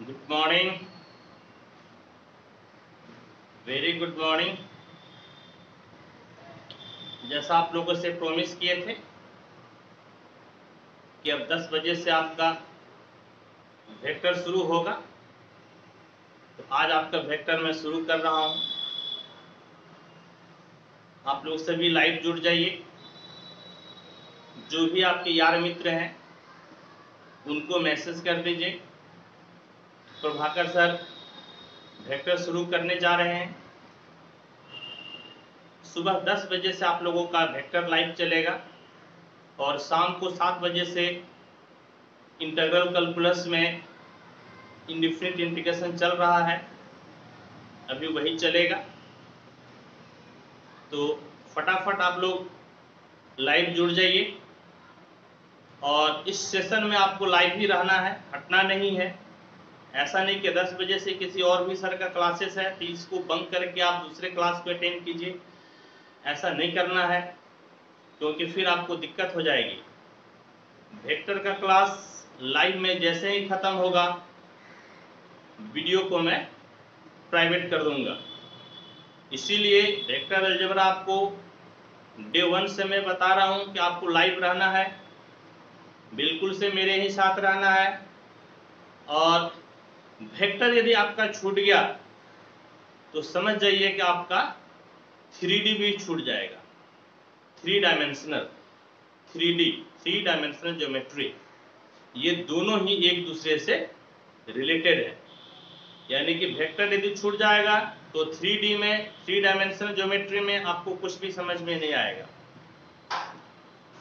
Good morning, very good morning. जैसा आप लोगों से प्रॉमिस किए थे कि अब 10 बजे से आपका वेक्टर शुरू होगा, तो आज आपका वेक्टर मैं शुरू कर रहा हूं। आप लोग सभी लाइव जुड़ जाइए। जो भी आपके यार मित्र हैं उनको मैसेज कर दीजिए, प्रभाकर सर वेक्टर शुरू करने जा रहे हैं। सुबह 10 बजे से आप लोगों का वेक्टर लाइव चलेगा और शाम को 7 बजे से इंटीग्रल कैलकुलस में इंडेफिनिट इंटीग्रेशन चल रहा है, अभी वही चलेगा। तो फटाफट आप लोग लाइव जुड़ जाइए। और इस सेशन में आपको लाइव ही रहना है, हटना नहीं है। ऐसा नहीं कि 10 बजे से किसी और भी सर का क्लासेस है तो इसको बंक करके आप दूसरे क्लास को अटेंड कीजिए। ऐसा नहीं करना है, क्योंकि फिर आपको दिक्कत हो जाएगी। वेक्टर का क्लास लाइव में जैसे ही खत्म होगा वीडियो को मैं प्राइवेट कर दूंगा। इसीलिए वेक्टर अलजेब्रा आपको डे 1 से मैं बता रहा हूं कि आपको लाइव रहना है, बिल्कुल से मेरे ही साथ रहना है। और वेक्टर यदि आपका छूट गया तो समझ जाइए कि आपका 3D भी छूट जाएगा। 3 डायमेंशनल ज्योमेट्री, ये दोनों ही एक दूसरे से रिलेटेड है। यानी कि वेक्टर यदि छूट जाएगा तो 3D में, 3 डायमेंशनल ज्योमेट्री में आपको कुछ भी समझ में नहीं आएगा।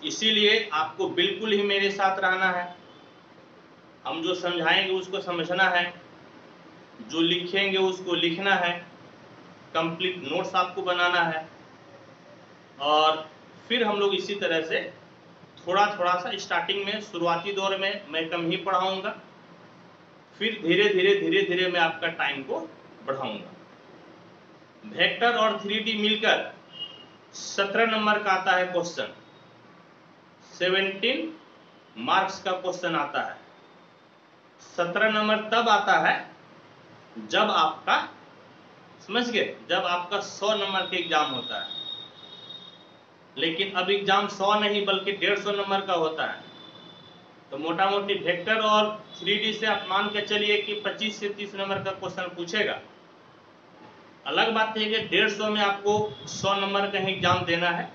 इसीलिए आपको बिल्कुल ही मेरे साथ रहना है। हम जो समझाएंगे उसको समझना है, जो लिखेंगे उसको लिखना है, कंप्लीट नोट्स आपको बनाना है। और फिर हम लोग इसी तरह से थोड़ा थोड़ा सा स्टार्टिंग में, शुरुआती दौर में मैं कम ही पढ़ाऊंगा, फिर धीरे धीरे मैं आपका टाइम को बढ़ाऊंगा। वेक्टर और 3D मिलकर 17 नंबर का आता है क्वेश्चन। 17 मार्क्स का क्वेश्चन आता है। 17 नंबर तब आता है जब आपका, समझ गए, जब आपका 100 नंबर का एग्जाम होता है। लेकिन अब एग्जाम 100 नहीं बल्कि 150 नंबर का होता है। तो मोटा मोटी वेक्टर और 3D से आप मान के चलिए कि 25 से 30 नंबर का क्वेश्चन पूछेगा। अलग बात है कि 150 में आपको 100 नंबर का एग्जाम देना है।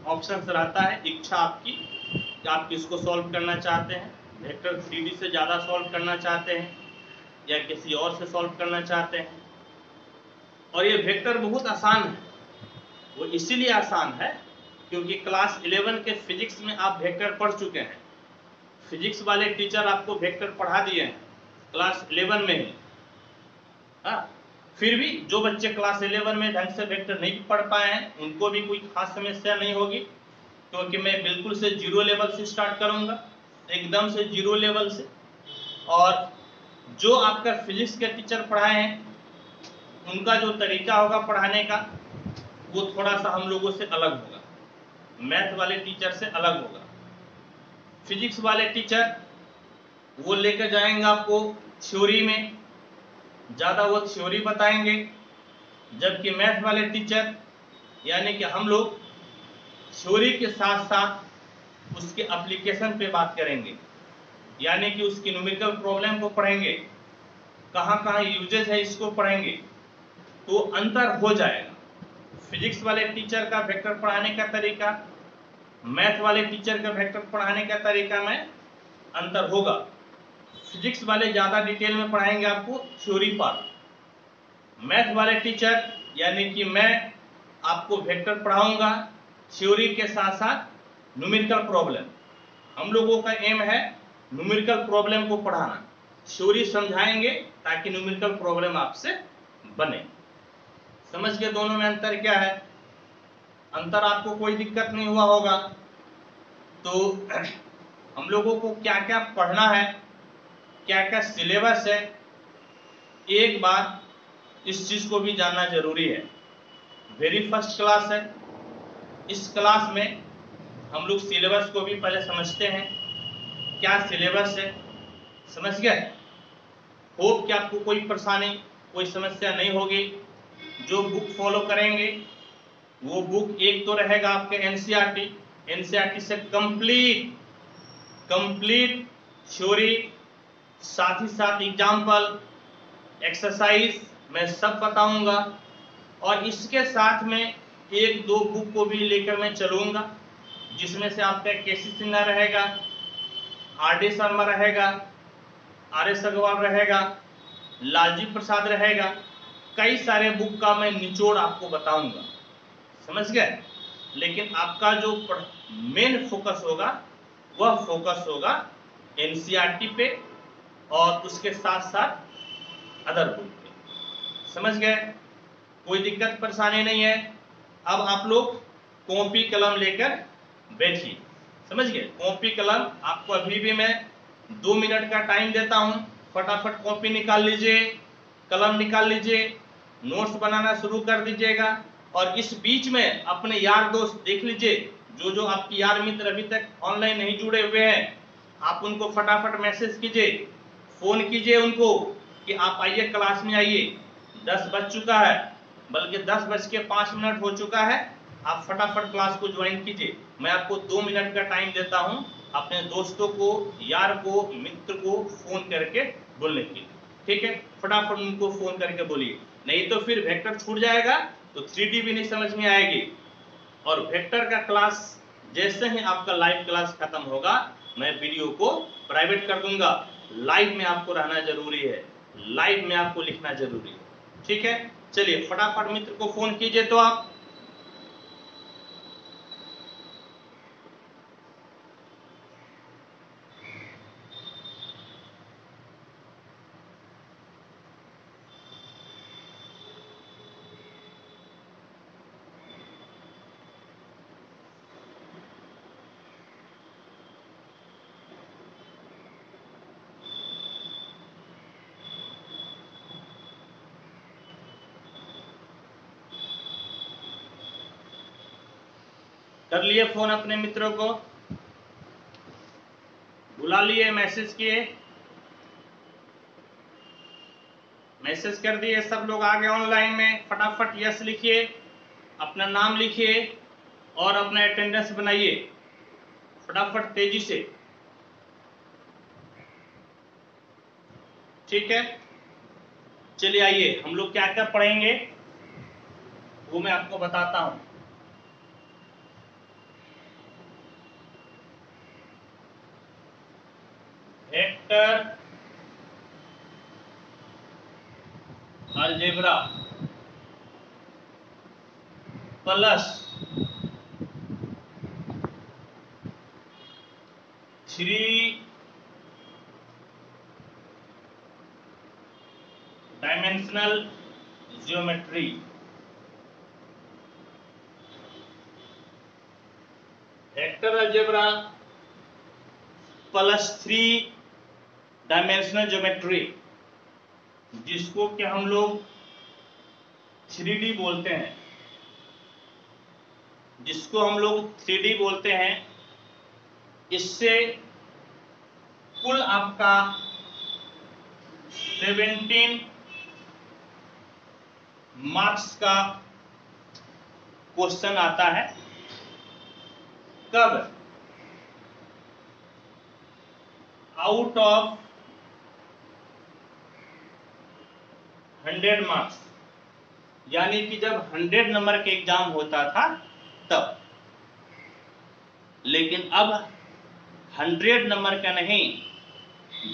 ऑप्शन रहता है, इच्छा आपकी कि आप किसको सॉल्व करना चाहते हैं, वेक्टर 3D से ज़्यादा सॉल्व करना चाहते हैं या किसी और से सॉल्व करना चाहते हैं। और ये वेक्टर बहुत आसान है। वो इसीलिए आसान है क्योंकि क्लास 11 के फिजिक्स में आप वेक्टर पढ़ चुके हैं। फिजिक्स वाले टीचर आपको वेक्टर पढ़ा दिए हैं क्लास 11 में ही। हाँ, फिर भी जो बच्चे क्लास 11 में ढंग से वेक्टर नहीं पढ़ पाए हैं उनको भी कोई खास समस्या नहीं होगी, क्योंकि मैं बिल्कुल से 0 लेवल से स्टार्ट करूंगा, एकदम से 0 लेवल से। और जो आपका फिजिक्स के टीचर पढ़ाए हैं उनका जो तरीका होगा पढ़ाने का वो थोड़ा सा हम लोगों से अलग होगा, मैथ वाले टीचर से अलग होगा। फिजिक्स वाले टीचर वो लेकर जाएंगे आपको थ्योरी में, ज़्यादा वो थ्योरी बताएंगे, जबकि मैथ वाले टीचर यानी कि हम लोग थ्योरी के साथ साथ उसके एप्लीकेशन पे बात करेंगे, यानी कि उसकी न्यूमेरिकल प्रॉब्लम को पढ़ेंगे, कहाँ कहाँ यूजेज है इसको पढ़ेंगे। तो अंतर हो जाएगा। फिजिक्स वाले टीचर का वेक्टर पढ़ाने का तरीका, मैथ वाले टीचर का वेक्टर पढ़ाने का तरीका में अंतर होगा। फिजिक्स वाले ज़्यादा डिटेल में पढ़ाएंगे आपको थ्योरी पर, मैथ वाले टीचर यानी कि मैं आपको वेक्टर पढ़ाऊंगा थ्योरी के साथ साथ न्यूमेरिकल प्रॉब्लम। हम लोगों का एम है न्यूमेरिकल प्रॉब्लम को पढ़ाना, थ्योरी समझाएंगे ताकि न्यूमेरिकल प्रॉब्लम आपसे बने। समझ के दोनों में अंतर क्या है? अंतर आपको कोई दिक्कत नहीं हुआ होगा। तो हम लोगों को क्या क्या पढ़ना है, क्या क्या सिलेबस है, एक बार इस चीज को भी जानना जरूरी है। वेरी फर्स्ट क्लास है, इस क्लास में हम लोग सिलेबस को भी पहले समझते हैं। क्या सिलेबस है, समझ गए? होप कि आपको कोई परेशानी, कोई समस्या नहीं होगी। जो बुक फॉलो करेंगे वो बुक एक तो रहेगा आपके एनसीईआरटी से कंप्लीट थ्योरी, साथ ही साथ एग्जाम्पल, एक्सरसाइज मैं सब बताऊंगा। और इसके साथ में एक दो बुक को भी लेकर मैं चलूंगा, जिसमें से आपका केसी सिन्हा रहेगा, आर.डी. शर्मा रहेगा, आर.एस. अग्रवाल रहेगा, लालजी प्रसाद रहेगा। कई सारे बुक का मैं निचोड़ आपको बताऊंगा, समझ गए। लेकिन आपका जो मेन फोकस होगा वह फोकस होगा एनसीईआरटी पे और उसके साथ साथ अदर बुक पे, समझ गए। कोई दिक्कत परेशानी नहीं है। अब आप लोग कॉपी कलम लेकर बैठिए, समझ गए। कॉपी कलम आपको अभी भी मैं 2 मिनट का टाइम देता हूं, फटाफट कॉपी निकाल लीजिए, कलम निकाल लीजिए, नोट्स बनाना शुरू कर दीजिएगा। और इस बीच में अपने यार दोस्त देख लीजिए, जो आपकी यार मित्र अभी तक ऑनलाइन नहीं जुड़े हुए हैं, आप उनको फटाफट मैसेज कीजिए, फोन कीजिए उनको कि आप आइए, क्लास में आइए। 10 बज चुका है, बल्कि 10:05 हो चुका है। आप फटाफट क्लास को ज्वाइन कीजिए। मैं आपको 2 मिनट का टाइम देता हूं अपने दोस्तों को, यार को, मित्र को फोन करके बोलने के लिए, ठीक है। फटाफट उनको फोन करके बोलिए, नहीं तो फिर वेक्टर छूट जाएगा तो 3D भी नहीं समझ में आएगी। और वेक्टर का क्लास जैसे ही आपका लाइव क्लास खत्म होगा, मैं वीडियो को प्राइवेट कर दूंगा। लाइव में आपको रहना जरूरी है, लाइव में आपको लिखना जरूरी है, ठीक है। चलिए फटाफट मित्र को फोन कीजिए तो आप। कर लिए फोन अपने मित्रों को, बुला लिए, मैसेज किए, मैसेज कर दिए, सब लोग आ गए ऑनलाइन में। फटाफट यस लिखिए, अपना नाम लिखिए और अपना अटेंडेंस बनाइए फटाफट तेजी से, ठीक है। चलिए आइए, हम लोग क्या क्या पढ़ेंगे वो मैं आपको बताता हूं। Vector algebra plus 3 dimensional geometry. Vector algebra plus 3 dimensional geometry, जिसको कि हम लोग 3D बोलते हैं, जिसको हम लोग 3D बोलते हैं। इससे कुल आपका 17 मार्क्स का क्वेश्चन आता है। कब? आउट ऑफ 100 मार्क्स, यानी कि जब 100 नंबर के एग्जाम होता था तब। लेकिन अब 100 नंबर का नहीं,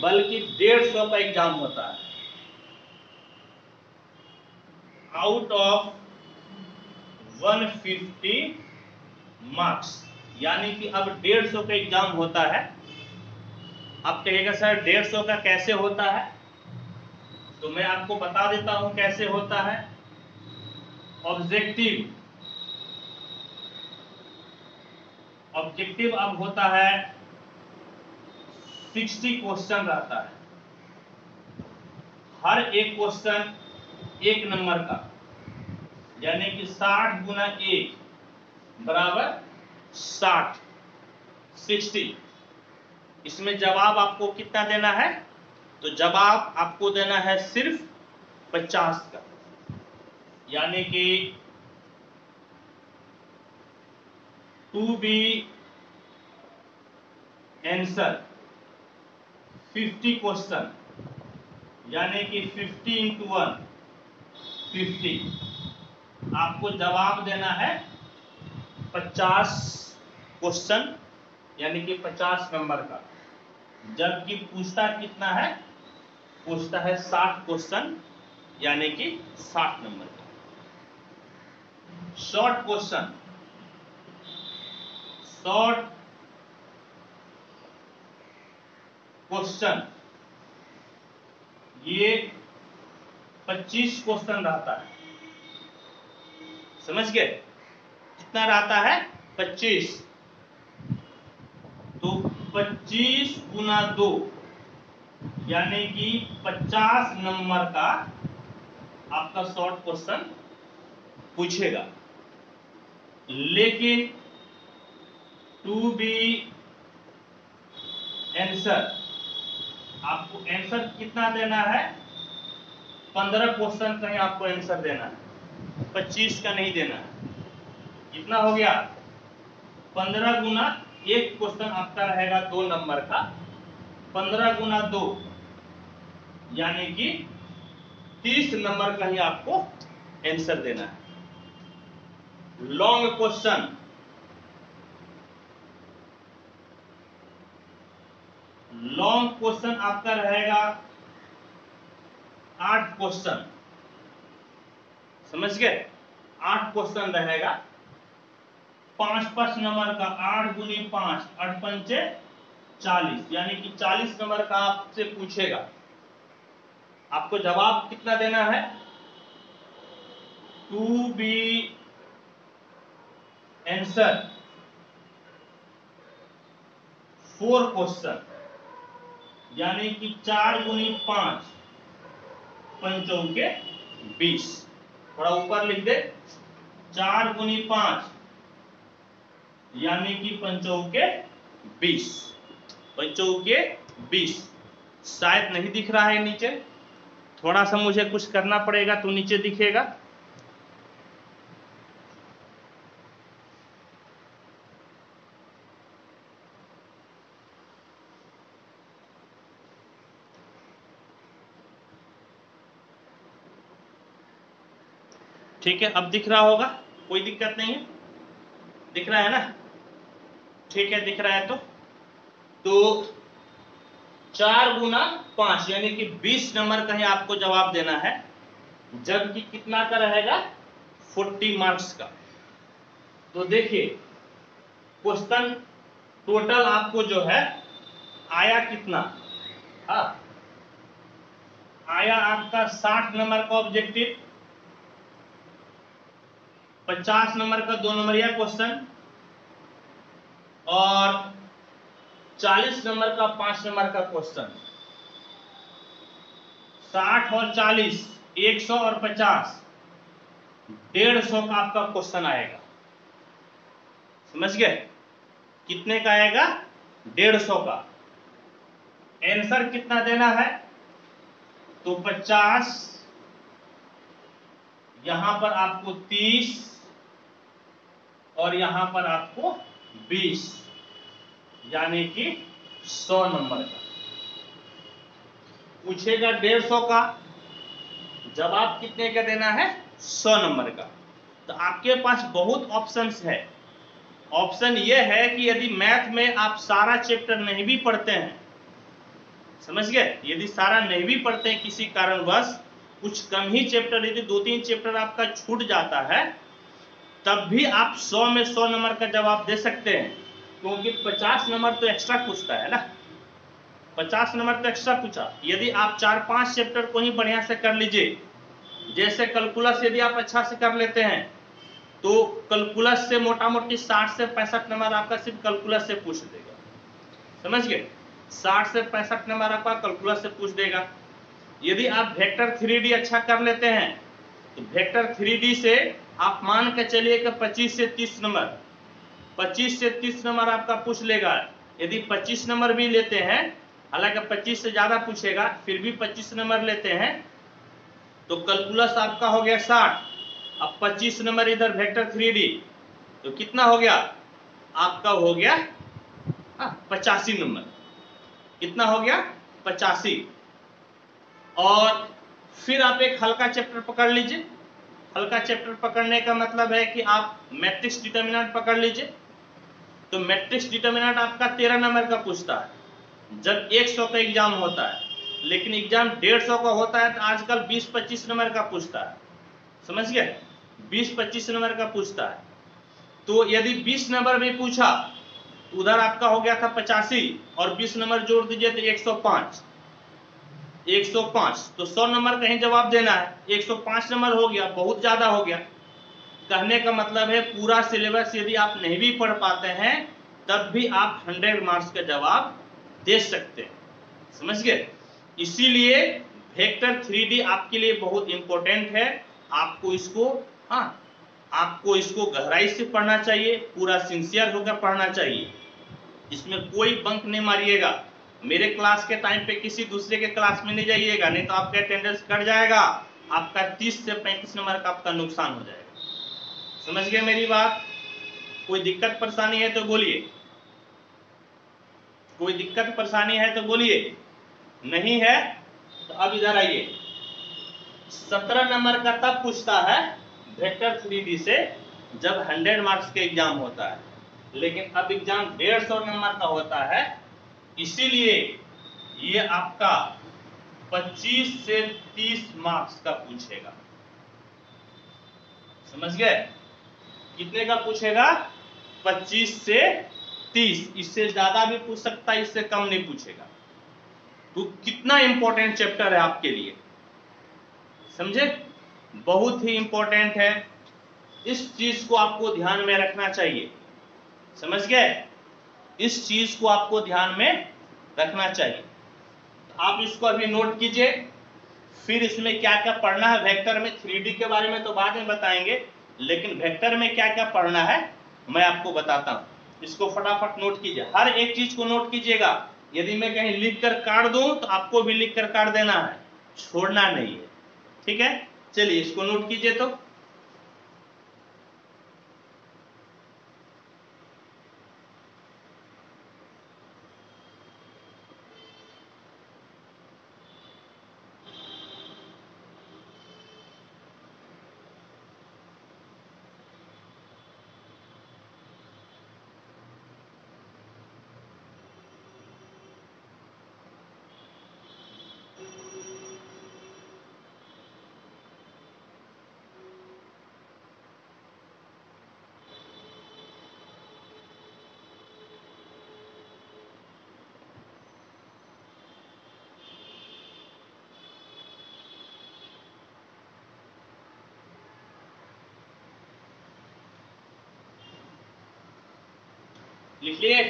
बल्कि 150 का एग्जाम होता है। आउट ऑफ 150 मार्क्स, यानी कि अब 150 का एग्जाम होता है। अब कहेगा सर 150 का कैसे होता है, तो मैं आपको बता देता हूं कैसे होता है। ऑब्जेक्टिव अब होता है 60 क्वेश्चन रहता है, हर एक क्वेश्चन 1 नंबर का, यानी कि 60 गुना 1 बराबर 60। इसमें जवाब आपको कितना देना है? तो जवाब आपको देना है सिर्फ 50 का, यानी कि टू बी आंसर 50 क्वेश्चन, यानी कि 50 into 1 50। आपको जवाब देना है 50 क्वेश्चन, यानी कि 50 नंबर का। जबकि पूछता कितना है, पूछता है 60 क्वेश्चन, यानी कि 60 नंबर का। शॉर्ट क्वेश्चन, शॉर्ट क्वेश्चन ये 25 क्वेश्चन रहता है, समझ गए? कितना रहता है? 25। तो 25 गुना 2, यानी कि 50 नंबर का आपका शॉर्ट क्वेश्चन पूछेगा। लेकिन टू बी आंसर, आपको आंसर कितना देना है? 15 क्वेश्चन का ही आपको आंसर देना है, 25 का नहीं देना है। कितना हो गया? 15 गुना 1 क्वेश्चन आपका रहेगा 2 नंबर का, 15 गुना 2 यानी कि 30 नंबर का ही आपको आंसर देना है। लॉन्ग क्वेश्चन, लॉन्ग क्वेश्चन आपका रहेगा 8 क्वेश्चन, समझ गए? 8 क्वेश्चन रहेगा, 5 नंबर का, 8 गुनी 5, 8 पंचे 40, यानी कि 40 नंबर का आपसे पूछेगा। आपको जवाब कितना देना है? टू बी आंसर 4 क्वेश्चन, यानी कि 4 गुनी 5, पंचों के 20। थोड़ा ऊपर लिख दे, 4 गुनी 5 यानी कि पंचों के 20, पंचों के 20। शायद नहीं दिख रहा है नीचे, थोड़ा सा मुझे कुछ करना पड़ेगा तो नीचे दिखेगा। ठीक है, अब दिख रहा होगा, कोई दिक्कत नहीं है, दिख रहा है ना? ठीक है, दिख रहा है तो 4 गुना 5 यानी कि 20 नंबर का ही आपको जवाब देना है, जबकि कितना का रहेगा? 40 मार्क्स का। तो देखिए क्वेश्चन टोटल आपको जो है आया कितना? हाँ, आया आपका 60 नंबर का ऑब्जेक्टिव, 50 नंबर का 2 नंबरिया क्वेश्चन और 40 नंबर का 5 नंबर का क्वेश्चन। 60 और 40, 100 और 50, 150 का आपका क्वेश्चन आएगा, समझ गए? कितने का आएगा? 150 का। आंसर कितना देना है? तो 50, यहां पर आपको 30 और यहां पर आपको 20, यानी कि 100 नंबर का पूछेगा। 150 का जवाब कितने का देना है? 100 नंबर का। तो आपके पास बहुत ऑप्शंस है। ऑप्शन ये है कि यदि मैथ में आप सारा चैप्टर नहीं भी पढ़ते हैं, समझ गए? यदि सारा नहीं भी पढ़ते हैं किसी कारणवश, कुछ कम ही चैप्टर, यदि 2-3 चैप्टर आपका छूट जाता है, तब भी आप 100 में 100 नंबर का जवाब दे सकते हैं, क्योंकि 50 नंबर तो एक्स्ट्रा पूछता है ना, 50 नंबर तो एक्स्ट्रा पूछा। यदि आप 4-5 चैप्टर को ही बढ़िया से कर लीजिए, जैसे कैलकुलस यदि आप अच्छा से कर लेते हैं तो कैलकुलस से मोटा मोटी 60 से 65 नंबर आपका सिर्फ कैलकुलस से पूछ देगा, समझ गए? 60 से 65 नंबर आपका कैलकुलस से पूछ देगा। यदि आप वेक्टर 3D अच्छा कर लेते हैं तो वेक्टर 3D से आप मान के चलिए कि 25 से 30 नंबर, 25 से 30 नंबर आपका पूछ लेगा। यदि 25 नंबर भी लेते हैं हालांकि 25 से ज्यादा पूछेगा, फिर भी 25 नंबर लेते हैं। तो कैलकुलस आपका हो गया 60, अब 25 नंबर इधर वेक्टर 3D, तो कितना हो गया आपका, हो गया 85 नंबर। कितना हो गया 85। और फिर आप एक हल्का चैप्टर पकड़ लीजिए। हल्का चैप्टर पकड़ने का मतलब है कि आप मैट्रिक्स डिटर्मिनेंट पकड़ लीजिए। तो मैट्रिक्स डिटर्मिनेंट आपका 13 नंबर का पूछता है जब 100 का एग्जाम होता है, लेकिन एग्जाम 150 का होता है तो आजकल 20-25 नंबर का पूछता है। समझ गए, 20-25 नंबर का पूछता है। तो यदि 20 नंबर में पूछा, उधर आपका हो गया था 85 और 20 नंबर जोड़ दीजिए तो 105। 105 तो 100 नंबर कहीं जवाब देना है, 105 नंबर हो गया, बहुत ज्यादा हो गया। कहने का मतलब है पूरा सिलेबस यदि आप नहीं भी पढ़ पाते हैं तब भी आप 100 मार्क्स का जवाब दे सकते हैं। समझ गए, इसीलिए वेक्टर 3D आपके लिए बहुत इंपॉर्टेंट है। आपको इसको आपको इसको गहराई से पढ़ना चाहिए, पूरा सिंसियर होकर पढ़ना चाहिए। इसमें कोई बंक नहीं मारिएगा। मेरे क्लास के टाइम पे किसी दूसरे के क्लास में नहीं जाइएगा, नहीं तो आपका अटेंडेंस कट जाएगा, आपका 30 से 35 नंबर का आपका नुकसान हो जाएगा। समझ गए मेरी बात? कोई दिक्कत परेशानी है तो बोलिए, कोई दिक्कत परेशानी है तो बोलिए, नहीं है तो अब इधर आइए। 17 नंबर का तब पूछता है वेक्टर 3D से जब 100 मार्क्स के एग्जाम होता है, लेकिन अब एग्जाम 150 नंबर का होता है, इसीलिए ये आपका 25 से 30 मार्क्स का पूछेगा। समझ गए, कितने का पूछेगा? 25 से 30, इससे ज्यादा भी पूछ सकता है, इससे कम नहीं पूछेगा। तो कितना इंपॉर्टेंट चैप्टर है आपके लिए, समझे, बहुत ही इंपॉर्टेंट है। इस चीज को आपको ध्यान में रखना चाहिए। समझ गए, इस चीज को आपको ध्यान में रखना चाहिए। आप इसको अभी नोट कीजिए, फिर इसमें क्या क्या पढ़ना है। वेक्टर में 3D के बारे में तो बाद में बताएंगे, लेकिन वेक्टर में क्या क्या पढ़ना है मैं आपको बताता हूं। इसको फटाफट नोट कीजिए, हर एक चीज को नोट कीजिएगा। यदि मैं कहीं लिख कर काट दूं तो आपको भी लिख कर काट देना है, छोड़ना नहीं है। ठीक है, चलिए इसको नोट कीजिए। तो लिखिए,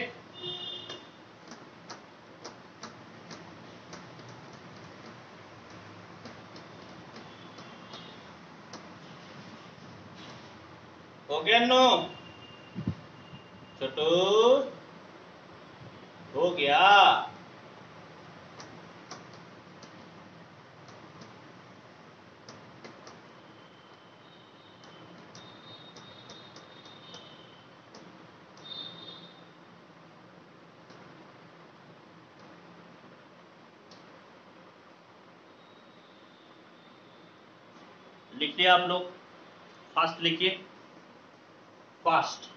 हो गया नो छोटू, हो गया। लिखिए आप लोग, फास्ट लिखिए, फास्ट।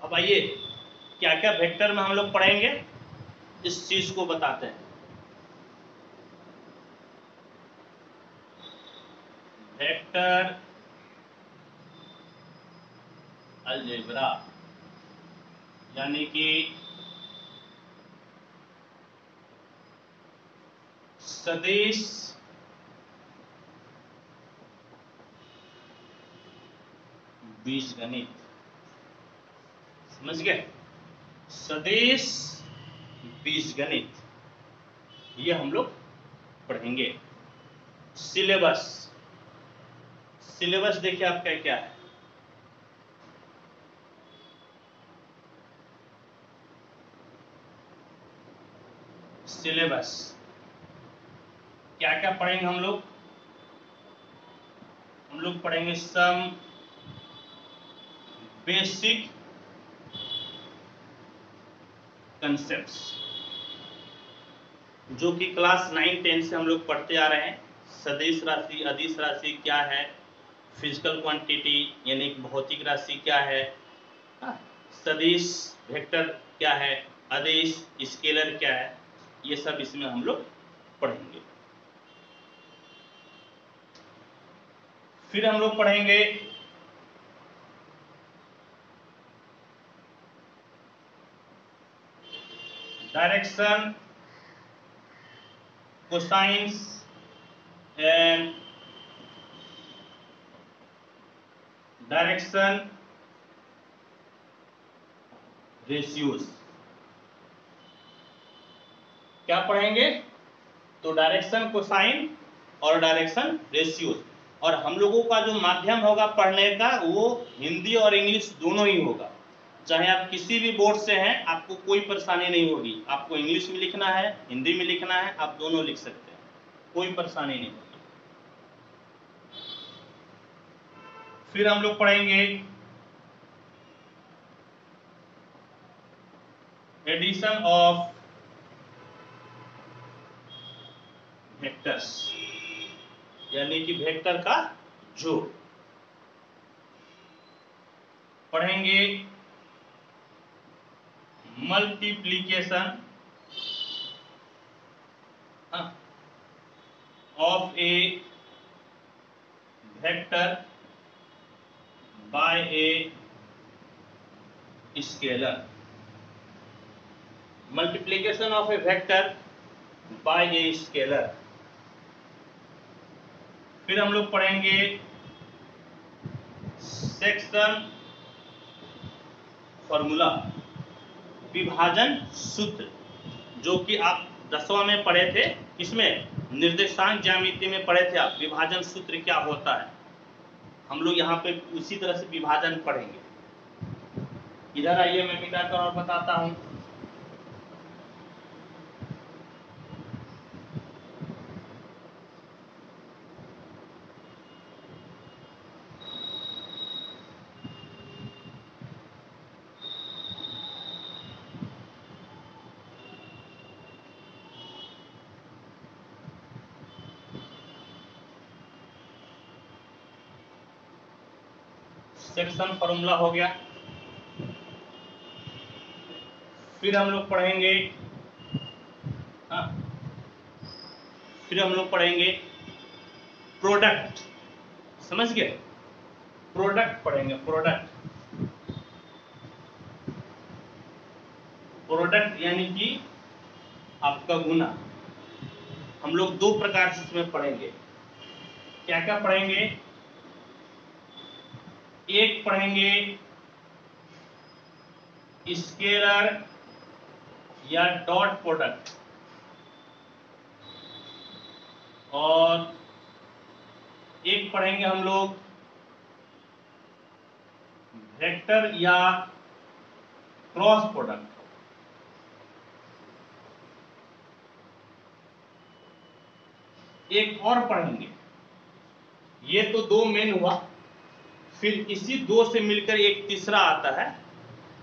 अब आइए, क्या क्या वेक्टर में हम लोग पढ़ेंगे इस चीज को बताते हैं। वेक्टर अलजेब्रा, यानी कि सदिश बीजगणित। समझ गए? सदिश बीजगणित ये हम लोग पढ़ेंगे। सिलेबस, सिलेबस देखिए आपका क्या है। सिलेबस क्या क्या पढ़ेंगे हम लोग? हम लोग पढ़ेंगे सम बेसिक कंसेप्ट्स जो कि क्लास 9-10 से हम लोग पढ़ते आ रहे हैं। सदिश राशि, अदिश राशि क्या है, फिजिकल क्वांटिटी यानी भौतिक राशि क्या है, सदिश वेक्टर क्या है, अदिश स्केलर क्या है, ये सब इसमें हम लोग पढ़ेंगे। फिर हम लोग पढ़ेंगे direction, cosines and direction ratios. क्या पढ़ेंगे? तो डायरेक्शन, कोसाइन और डायरेक्शन रेशियोज। और हम लोगों का जो माध्यम होगा पढ़ने का वो हिंदी और इंग्लिश दोनों ही होगा। चाहे आप किसी भी बोर्ड से हैं, आपको कोई परेशानी नहीं होगी। आपको इंग्लिश में लिखना है, हिंदी में लिखना है, आप दोनों लिख सकते हैं, कोई परेशानी नहीं होगी। फिर हम लोग पढ़ेंगे एडिशन ऑफ वेक्टर्स यानी कि वेक्टर का जोड़। पढ़ेंगे multiplication of A vector by a scalar. Multiplication of A vector by a scalar. फिर हम लोग पढ़ेंगे सेक्शन फॉर्मूला, विभाजन सूत्र, जो कि आप 10वां में पढ़े थे। इसमें निर्देशांक ज्यामिति में पढ़े थे आप, विभाजन सूत्र क्या होता है। हम लोग यहाँ पे उसी तरह से विभाजन पढ़ेंगे। इधर आइए, मैं मिटाकर और बताता हूँ। सेक्शन फॉर्मूला हो गया। फिर हम लोग पढ़ेंगे फिर हम लोग पढ़ेंगे प्रोडक्ट। समझ गए? प्रोडक्ट पढ़ेंगे। प्रोडक्ट यानी कि आपका गुना। हम लोग 2 प्रकार से इसमें पढ़ेंगे। क्या क्या पढ़ेंगे? एक पढ़ेंगे स्केलर या डॉट प्रोडक्ट, और एक पढ़ेंगे हम लोग वेक्टर या क्रॉस प्रोडक्ट। एक और पढ़ेंगे। ये तो 2 मेन हुआ। फिर इसी 2 से मिलकर एक तीसरा आता है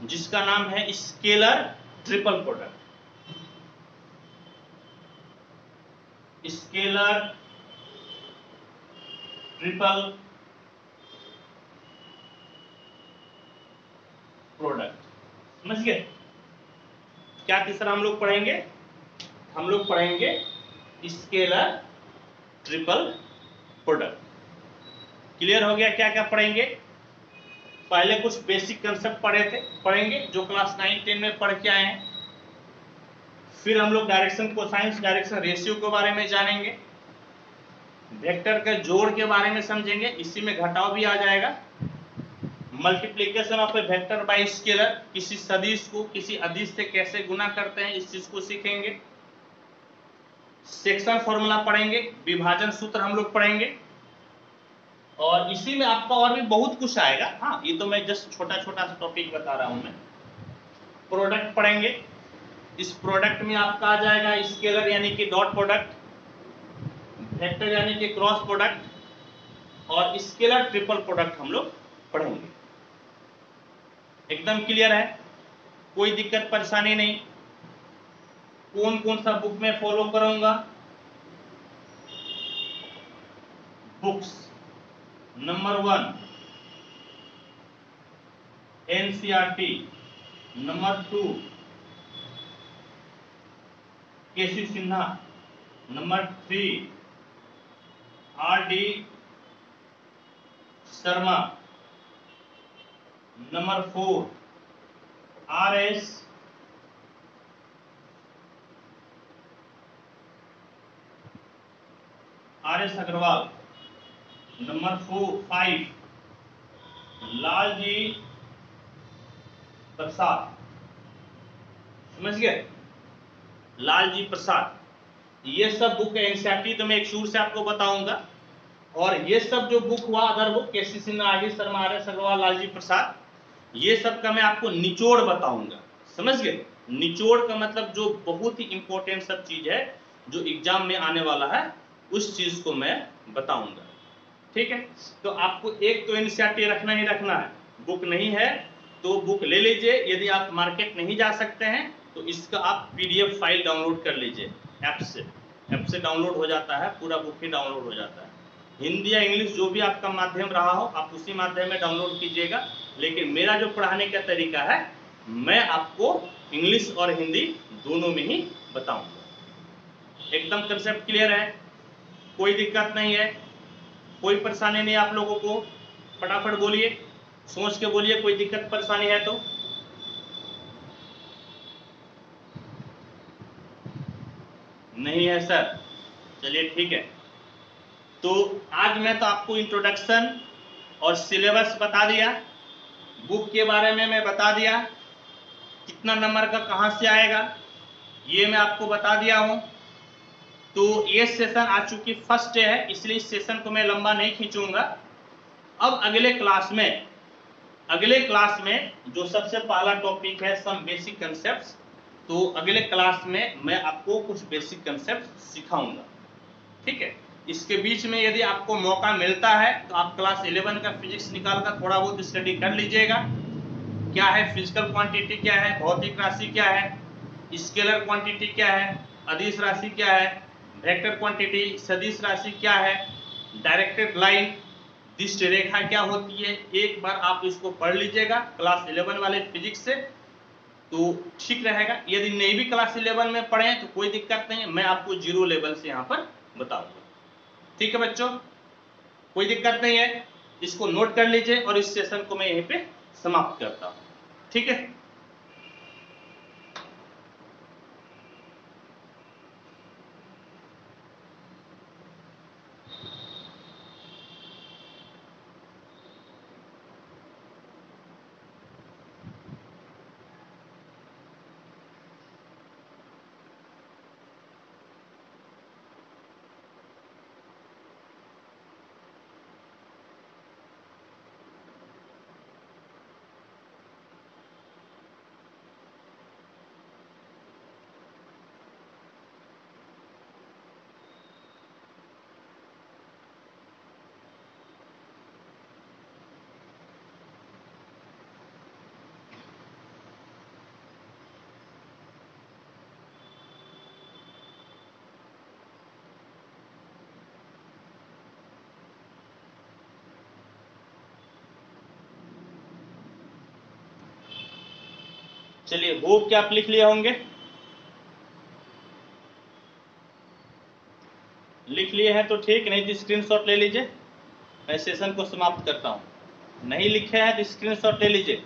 जिसका नाम है scalar triple product. Scalar triple product. समझ गए? क्या तीसरा हम लोग पढ़ेंगे? हम लोग पढ़ेंगे स्केलर ट्रिपल प्रोडक्ट। क्लियर हो गया क्या क्या पढ़ेंगे? पहले कुछ बेसिक कंसेप्ट पढ़ेंगे जो क्लास 9-10 में पढ़ के आए हैं। फिर हम लोग डायरेक्शन कोसाइंस, डायरेक्शन रेशियो के बारे में जानेंगे, वेक्टर के जोड़ के बारे में समझेंगे, इसी में घटाव भी आ जाएगा, multiplication of A vector by scalar, किसी सदिश को किसी अदिश से कैसे गुना करते हैं इस चीज को सीखेंगे, सेक्शन फॉर्मूला पढ़ेंगे, विभाजन सूत्र हम लोग पढ़ेंगे, और इसी में आपका और भी बहुत कुछ आएगा। हाँ, ये तो मैं जस्ट छोटा छोटा टॉपिक बता रहा हूं मैं। प्रोडक्ट पढ़ेंगे, इस प्रोडक्ट में आपका आ जाएगा स्केलर यानी कि डॉट प्रोडक्ट, वेक्टर यानी कि क्रॉस प्रोडक्ट, और स्केलर ट्रिपल प्रोडक्ट हम लोग पढ़ेंगे। एकदम क्लियर है, कोई दिक्कत परेशानी नहीं। कौन कौन सा बुक में फॉलो करूंगा? Books number 1 NCERT, number 2 K C Sinha, number 3 R D. Sharma, number 4 R S. Agarwal, number 5 Lalji Prasad. समझ गए? लालजी प्रसाद, ये सब बुक एनसीईआरटी तो मैं एक शुरू से आपको बताऊंगा, और ये सब जो बुक हुआ अदर बुक केसी सिन्हा, आर.डी. शर्मा, आर.एस. अग्रवाल, लालजी प्रसाद, ये सब का मैं आपको निचोड़ बताऊंगा। समझ गए? निचोड़ का मतलब जो बहुत ही इंपॉर्टेंट सब चीज है जो एग्जाम में आने वाला है उस चीज को मैं बताऊंगा। ठीक है, तो आपको एक तो एनसीईआरटी रखना ही रखना है। बुक नहीं है तो बुक ले लीजिए, यदि आप मार्केट नहीं जा सकते हैं तो इसका आप पीडीएफ फाइल डाउनलोड कर लीजिए ऐप से डाउनलोड हो जाता है, पूरा बुक ही डाउनलोड हो जाता है। हिंदी या इंग्लिश जो भी आपका माध्यम रहा हो आप उसी माध्यम में डाउनलोड कीजिएगा, लेकिन मेरा जो पढ़ाने का तरीका है मैं आपको इंग्लिश और हिंदी दोनों में ही बताऊंगा। एकदम कंसेप्ट क्लियर है, कोई दिक्कत नहीं है, कोई परेशानी नहीं आप लोगों को? फटाफट बोलिए, सोच के बोलिए, कोई दिक्कत परेशानी है तो। नहीं है सर, चलिए ठीक है। तो आज मैं तो आपको इंट्रोडक्शन और सिलेबस बता दिया, बुक के बारे में मैं बता दिया, कितना नंबर का कहां से आएगा ये मैं आपको बता दिया हूं। तो ये सेशन आज चूंकि फर्स्ट डे है इसलिए इस सेशन को मैं लंबा नहीं खींचूंगा। अब अगले क्लास में जो सबसे पहला टॉपिक है सम बेसिक कंसेप्ट्स, तो अगले क्लास में मैं आपको कुछ बेसिक कंसेप्ट सिखाऊंगा। ठीक है, इसके बीच में यदि आपको मौका मिलता है तो आप क्लास 11 का फिजिक्स निकाल कर थोड़ा बहुत स्टडी कर लीजिएगा। क्या है फिजिकल क्वांटिटी, क्या है भौतिक राशि, क्या है स्केलर क्वांटिटी, क्या है अदिश राशि, क्या है वेक्टर क्वांटिटी, सदिश राशि क्या है, डायरेक्टेड लाइन, दिष्ट रेखा क्या होती है, एक बार आप इसको पढ़ लीजिएगा क्लास 11 वाले फिजिक्स से, तो ठीक रहेगा। यदि नहीं भी क्लास 11 में पढ़े तो कोई दिक्कत नहीं, मैं आपको 0 लेवल से यहाँ पर बताऊंगा। ठीक है बच्चों, कोई दिक्कत नहीं है, इसको नोट कर लीजिए और इस सेशन को मैं यहीं पे समाप्त करता हूं। ठीक है, चलिए होप कि आप लिख लिए होंगे। लिख लिए हैं तो ठीक, नहीं तो स्क्रीनशॉट ले लीजिए। मैं सेशन को समाप्त करता हूं। नहीं लिखे हैं तो स्क्रीनशॉट ले लीजिए।